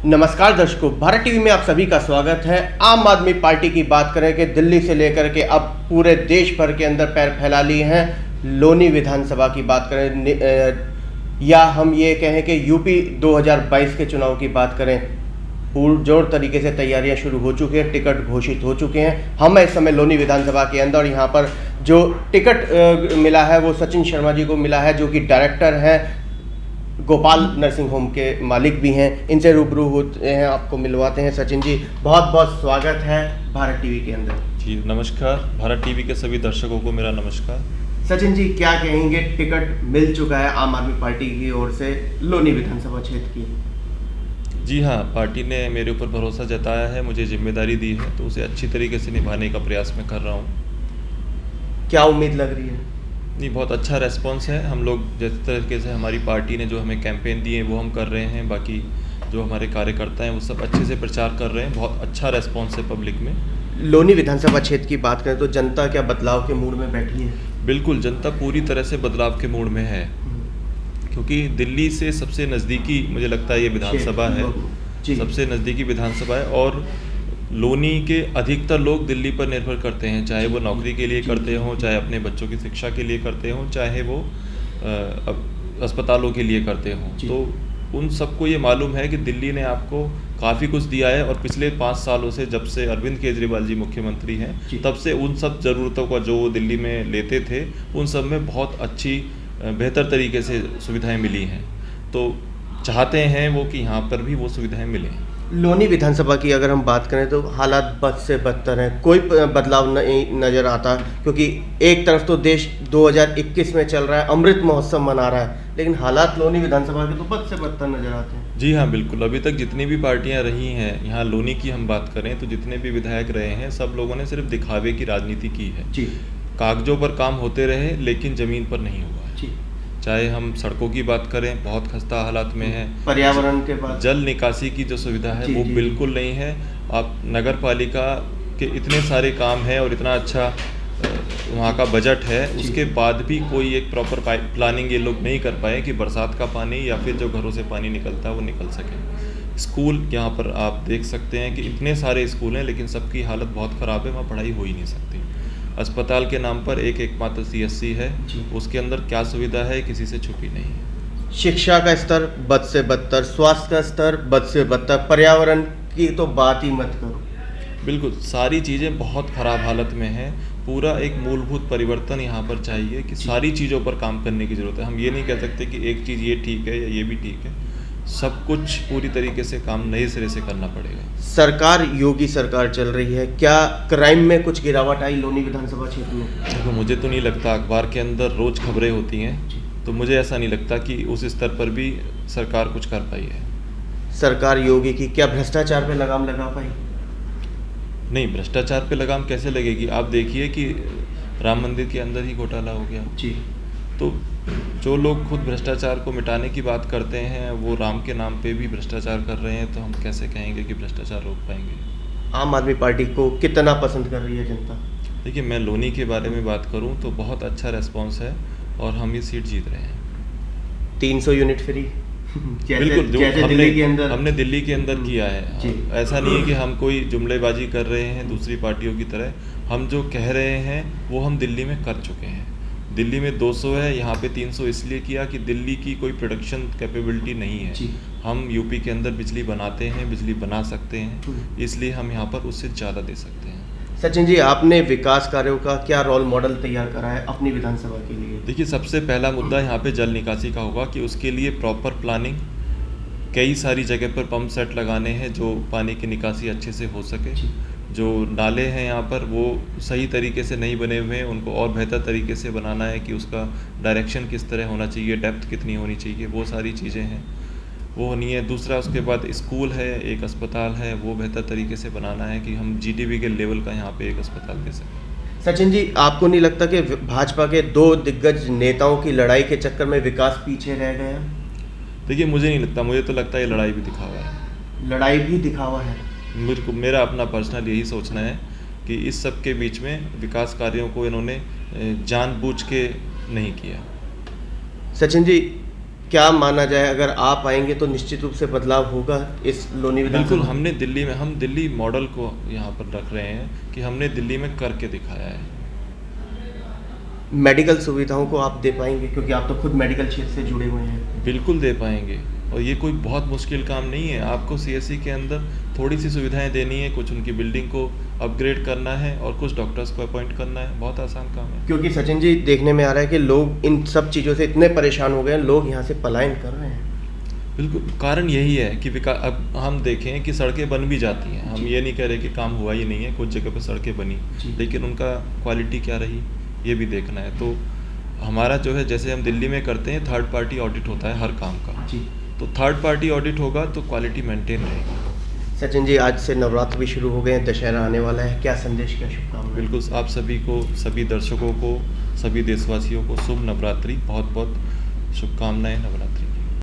नमस्कार दर्शकों, भारत टीवी में आप सभी का स्वागत है। आम आदमी पार्टी की बात करें कि दिल्ली से लेकर के अब पूरे देश भर के अंदर पैर फैला लिए हैं। लोनी विधानसभा की बात करें या हम ये कहें कि यूपी 2022 के चुनाव की बात करें, पुरजोर तरीके से तैयारियां शुरू हो चुकी हैं, टिकट घोषित हो चुके हैं। हम इस समय लोनी विधानसभा के अंदर और यहाँ पर जो टिकट मिला है वो सचिन शर्मा जी को मिला है, जो कि डायरेक्टर हैं, गोपाल नर्सिंग होम के मालिक भी हैं। इनसे रूबरू होते हैं, आपको मिलवाते हैं। सचिन जी, बहुत बहुत स्वागत है भारत टीवी के अंदर। जी नमस्कार, भारत टीवी के सभी दर्शकों को मेरा नमस्कार। सचिन जी, क्या कहेंगे, टिकट मिल चुका है आम आदमी पार्टी की ओर से लोनी विधानसभा क्षेत्र की? जी हाँ, पार्टी ने मेरे ऊपर भरोसा जताया है, मुझे जिम्मेदारी दी है, तो उसे अच्छी तरीके से निभाने का प्रयास मैं कर रहा हूँ। क्या उम्मीद लग रही है? नहीं, बहुत अच्छा रेस्पॉन्स है। हम लोग जिस तरीके से हमारी पार्टी ने जो हमें कैंपेन दिए वो हम कर रहे हैं, बाकी जो हमारे कार्यकर्ता हैं वो सब अच्छे से प्रचार कर रहे हैं। बहुत अच्छा रेस्पॉन्स है पब्लिक में। लोनी विधानसभा क्षेत्र की बात करें तो जनता क्या बदलाव के मूड में बैठी है? बिल्कुल, जनता पूरी तरह से बदलाव के मूड में है, क्योंकि दिल्ली से सबसे नज़दीकी मुझे लगता है ये विधानसभा है, सबसे नज़दीकी विधानसभा है। और लोनी के अधिकतर लोग दिल्ली पर निर्भर करते हैं, चाहे वो नौकरी के लिए करते हों, चाहे अपने बच्चों की शिक्षा के लिए करते हों, चाहे वो अस्पतालों के लिए करते हों। तो उन सबको ये मालूम है कि दिल्ली ने आपको काफ़ी कुछ दिया है, और पिछले 5 सालों से जब से अरविंद केजरीवाल जी मुख्यमंत्री हैं तब से उन सब ज़रूरतों का जो वो दिल्ली में लेते थे उन सब में बहुत अच्छी बेहतर तरीके से सुविधाएं मिली हैं। तो चाहते हैं वो कि यहाँ पर भी वो सुविधाएं मिलें। लोनी विधानसभा की अगर हम बात करें तो हालात बद से बदतर हैं, कोई बदलाव नहीं नज़र आता, क्योंकि एक तरफ तो देश 2021 में चल रहा है, अमृत महोत्सव मना रहा है, लेकिन हालात लोनी विधानसभा के तो बद से बदतर नज़र आते हैं। जी हाँ, बिल्कुल। अभी तक जितनी भी पार्टियां रही हैं, यहाँ लोनी की हम बात करें तो जितने भी विधायक रहे हैं सब लोगों ने सिर्फ दिखावे की राजनीति की है। जी, कागजों पर काम होते रहे लेकिन ज़मीन पर नहीं हुआ है। जी, चाहे हम सड़कों की बात करें, बहुत खस्ता हालात में है। पर्यावरण के बाद जल निकासी की जो सुविधा है वो जी। बिल्कुल नहीं है। आप नगर पालिका के इतने सारे काम हैं और इतना अच्छा वहाँ का बजट है, उसके बाद भी कोई एक प्रॉपर प्लानिंग ये लोग नहीं कर पाए कि बरसात का पानी या फिर जो घरों से पानी निकलता है वो निकल सके। स्कूल यहाँ पर आप देख सकते हैं कि इतने सारे स्कूल हैं लेकिन सबकी हालत बहुत ख़राब है, वहाँ पढ़ाई हो ही नहीं सकती। अस्पताल के नाम पर एकमात्र CSC है, उसके अंदर क्या सुविधा है किसी से छुपी नहीं है। शिक्षा का स्तर बद से बदतर, स्वास्थ्य का स्तर बद से बदतर, पर्यावरण की तो बात ही मत करो। बिल्कुल, सारी चीज़ें बहुत ख़राब हालत में हैं। पूरा एक मूलभूत परिवर्तन यहाँ पर चाहिए कि सारी चीज़ों पर काम करने की ज़रूरत है। हम ये नहीं कह सकते कि एक चीज़ ये ठीक है या ये भी ठीक है, सब कुछ पूरी तरीके से काम नए सिरे से करना पड़ेगा। सरकार योगी सरकार चल रही है, क्या क्राइम में कुछ गिरावट आई लोनी विधानसभा क्षेत्र में? देखो, मुझे तो नहीं लगता, अखबार के अंदर रोज़ खबरें होती हैं, तो मुझे ऐसा नहीं लगता कि उस स्तर पर भी सरकार कुछ कर पाई है। सरकार योगी की क्या भ्रष्टाचार पे लगाम लगा पाई? नहीं, भ्रष्टाचार पे लगाम कैसे लगेगी? आप देखिए कि राम मंदिर के अंदर ही घोटाला हो गया। जी, तो जो लोग खुद भ्रष्टाचार को मिटाने की बात करते हैं वो राम के नाम पे भी भ्रष्टाचार कर रहे हैं, तो हम कैसे कहेंगे कि भ्रष्टाचार रोक पाएंगे? आम आदमी पार्टी को कितना पसंद कर रही है जनता? देखिए, मैं लोनी के बारे में बात करूं तो बहुत अच्छा रेस्पॉन्स है और हम ये सीट जीत रहे हैं। 300 यूनिट फ्री बिल्कुल, जो हमने दिल्ली के अंदर किया है। ऐसा नहीं है कि हम कोई जुमलेबाजी कर रहे हैं दूसरी पार्टियों की तरह। हम जो कह रहे हैं वो हम दिल्ली में कर चुके हैं। दिल्ली में 200 है, यहाँ पे 300 इसलिए किया कि दिल्ली की कोई प्रोडक्शन कैपेबिलिटी नहीं है। हम यूपी के अंदर बिजली बनाते हैं, बिजली बना सकते हैं, इसलिए हम यहाँ पर उससे ज़्यादा दे सकते हैं। सचिन जी, आपने विकास कार्यों का क्या रोल मॉडल तैयार करा है अपनी विधानसभा के लिए? देखिए, सबसे पहला मुद्दा यहाँ पे जल निकासी का होगा कि उसके लिए प्रॉपर प्लानिंग, कई सारी जगह पर पंप सेट लगाने हैं जो पानी की निकासी अच्छे से हो सके। जो नाले हैं यहाँ पर वो सही तरीके से नहीं बने हुए हैं, उनको और बेहतर तरीके से बनाना है कि उसका डायरेक्शन किस तरह होना चाहिए, डेप्थ कितनी होनी चाहिए, वो सारी चीज़ें हैं, वो होनी है। दूसरा, उसके बाद स्कूल है, एक अस्पताल है, वो बेहतर तरीके से बनाना है कि हम GDP के लेवल का यहाँ पे एक अस्पताल दे सकें। सचिन जी, आपको नहीं लगता कि भाजपा के 2 दिग्गज नेताओं की लड़ाई के चक्कर में विकास पीछे रह गया? देखिए, मुझे नहीं लगता, मुझे तो लगता है ये लड़ाई भी दिखावा है। लड़ाई भी दिखावा है? मेरा अपना पर्सनल यही सोचना है कि इस सब के बीच में विकास कार्यों को इन्होंने जानबूझ के नहीं किया। सचिन जी, क्या माना जाए, अगर आप आएंगे तो निश्चित रूप से बदलाव होगा इस लोनी बिल्कुल, विधानसभा? हम दिल्ली मॉडल को यहाँ पर रख रहे हैं कि हमने दिल्ली में करके दिखाया है। मेडिकल सुविधाओं को आप दे पाएंगे, क्योंकि आप तो खुद मेडिकल क्षेत्र से जुड़े हुए हैं। बिल्कुल दे पाएंगे, और ये कोई बहुत मुश्किल काम नहीं है। आपको सीएससी के अंदर थोड़ी सी सुविधाएं देनी है, कुछ उनकी बिल्डिंग को अपग्रेड करना है और कुछ डॉक्टर्स को अपॉइंट करना है, बहुत आसान काम है। क्योंकि सचिन जी, देखने में आ रहा है कि लोग इन सब चीज़ों से इतने परेशान हो गए हैं, लोग यहाँ से पलायन कर रहे हैं। बिल्कुल, कारण यही है कि अब हम देखें कि सड़कें बन भी जाती हैं, हम ये नहीं कह रहे कि काम हुआ ही नहीं है, कुछ जगह पर सड़कें बनी, लेकिन उनका क्वालिटी क्या रही ये भी देखना है। तो हमारा जो है, जैसे हम दिल्ली में करते हैं, थर्ड पार्टी ऑडिट होता है हर काम का, तो थर्ड पार्टी ऑडिट होगा तो क्वालिटी मेंटेन रहेगी। सचिन जी, आज से नवरात्र भी शुरू हो गए हैं, दशहरा आने वाला है, क्या संदेश, क्या शुभकामनाएं? बिल्कुल, आप सभी को, सभी दर्शकों को, सभी देशवासियों को शुभ नवरात्रि, बहुत बहुत शुभकामनाएं। नवरात्रि।